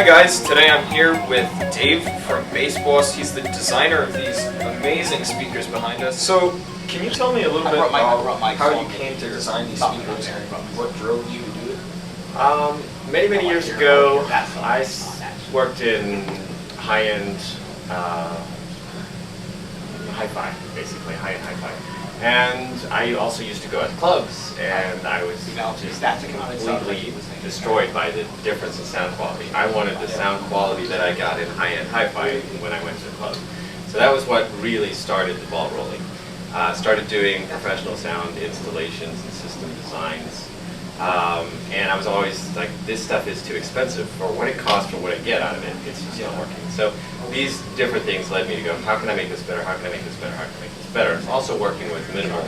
guys, today I'm here with Dave from BASSBOSS. He's the designer of these amazing speakers behind us. So, can you tell me a little bit about how you came to design these speakers and what drove you to do it? Many years ago, I worked in high-end hi-fi, basically high-end hi-fi. And I also used to go at clubs, and I was just completely destroyed by the difference in sound quality. I wanted the sound quality that I got in high-end hi-fi when I went to the club. So that was what really started the ball rolling. Started doing professional sound installations and system designs. And I was always like, this stuff is too expensive for what it costs for what I get out of it. It's just not working. So these different things led me to go, how can I make this better? How can I make this better? How can I make this better? It's also working with minimal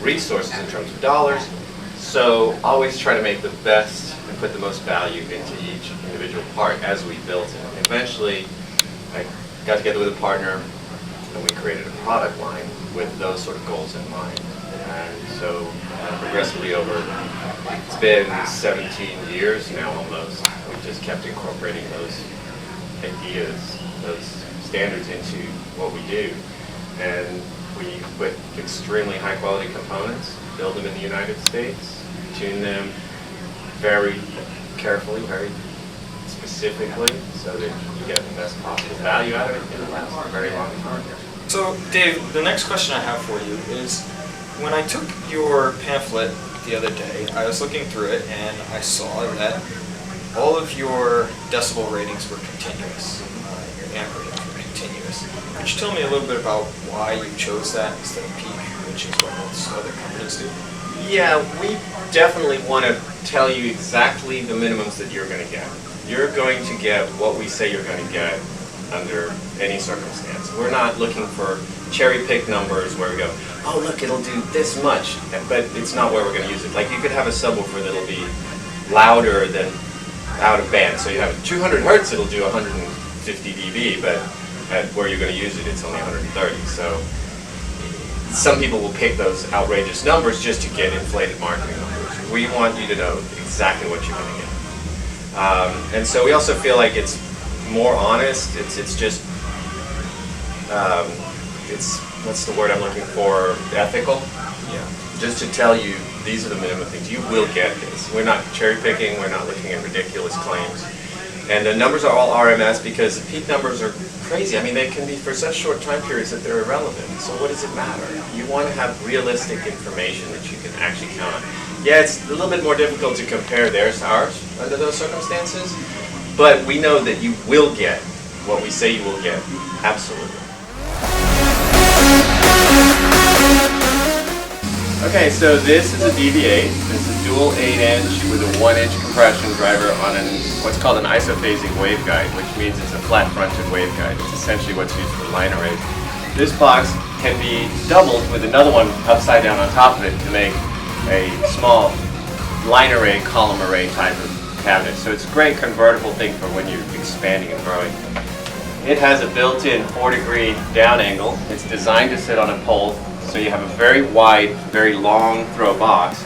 resources in terms of dollars. So always try to make the best and put the most value into each individual part as we built it. Eventually, I got together with a partner and we created a product line with those sort of goals in mind. And so progressively over, it's been 17 years now almost, we've just kept incorporating those ideas, those standards into what we do. And we put extremely high quality components, build them in the United States, tune them very carefully, very specifically, so that you get the best possible value out of it and it lasts a very long time. So, Dave, the next question I have for you is, when I took your pamphlet the other day, I was looking through it and I saw that all of your decibel ratings were continuous, your amp ratings were continuous. Could you tell me a little bit about why you chose that instead of peak, which is what most other companies do? Yeah, we definitely want to tell you exactly the minimums that you're going to get. You're going to get what we say you're going to get under any circumstance. We're not looking for cherry-pick numbers where we go, oh look, it'll do this much, but it's not where we're going to use it. Like you could have a subwoofer that'll be louder than out of band. So you have 200 hertz, it'll do 150 dB, but at where you're going to use it, it's only 130. So some people will pick those outrageous numbers just to get inflated marketing numbers. We want you to know exactly what you're going to get. And so we also feel like it's more honest. It's just, it's, what's the word I'm looking for, ethical? Yeah. Just to tell you, these are the minimum things. You will get this. We're not cherry picking, we're not looking at ridiculous claims. And the numbers are all RMS because the peak numbers are crazy. I mean, they can be for such short time periods that they're irrelevant. So what does it matter? You want to have realistic information that you can actually count on. Yeah, it's a little bit more difficult to compare theirs to ours under those circumstances, but we know that you will get what we say you will get. Absolutely. Okay, so this is a DV8. This is dual 8-inch with a 1-inch compression driver on what's called an isophasic waveguide, which means it's a flat-fronted waveguide. It's essentially what's used for line arrays. This box can be doubled with another one upside down on top of it to make a small line array, column array type of cabinet. So it's a great convertible thing for when you're expanding and growing. It has a built-in 4-degree down angle. It's designed to sit on a pole. So you have a very wide, very long throw box.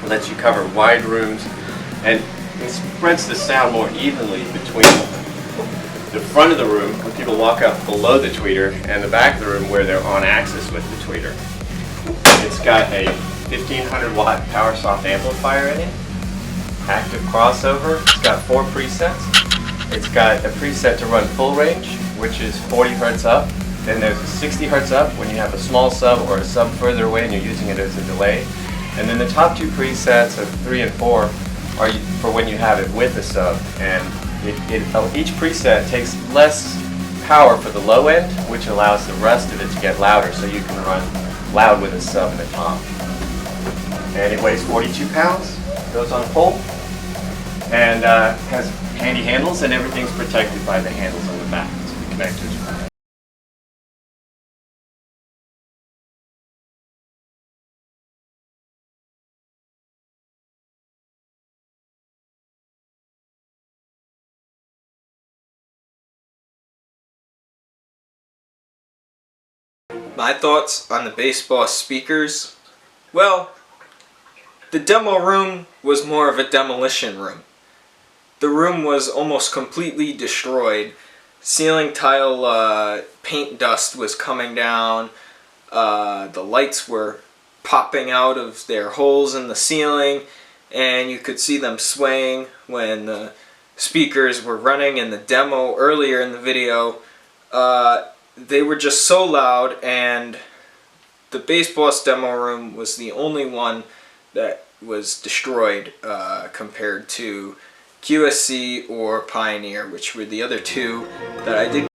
It lets you cover wide rooms and it spreads the sound more evenly between the front of the room where people walk up below the tweeter and the back of the room where they're on axis with the tweeter. It's got a 1500 watt power soft amplifier in it, active crossover. It's got 4 presets. It's got a preset to run full range, which is 40 hertz up. Then there's a 60 hertz up when you have a small sub or a sub further away and you're using it as a delay. And then the top 2 presets of 3 and 4 are for when you have it with a sub. And each preset takes less power for the low end, which allows the rest of it to get louder, so you can run loud with a sub in the top. And it weighs 42 pounds, goes on a pole, and has handy handles, and everything's protected by the handles on the back, so the connectors. My thoughts on the BASSBOSS speakers? Well, the demo room was more of a demolition room. the room was almost completely destroyed. Ceiling tile paint dust was coming down. The lights were popping out of their holes in the ceiling, and you could see them swaying when the speakers were running in the demo earlier in the video. They were just so loud, and the BASSBOSS demo room was the only one that was destroyed compared to QSC or Pioneer, which were the other two that I did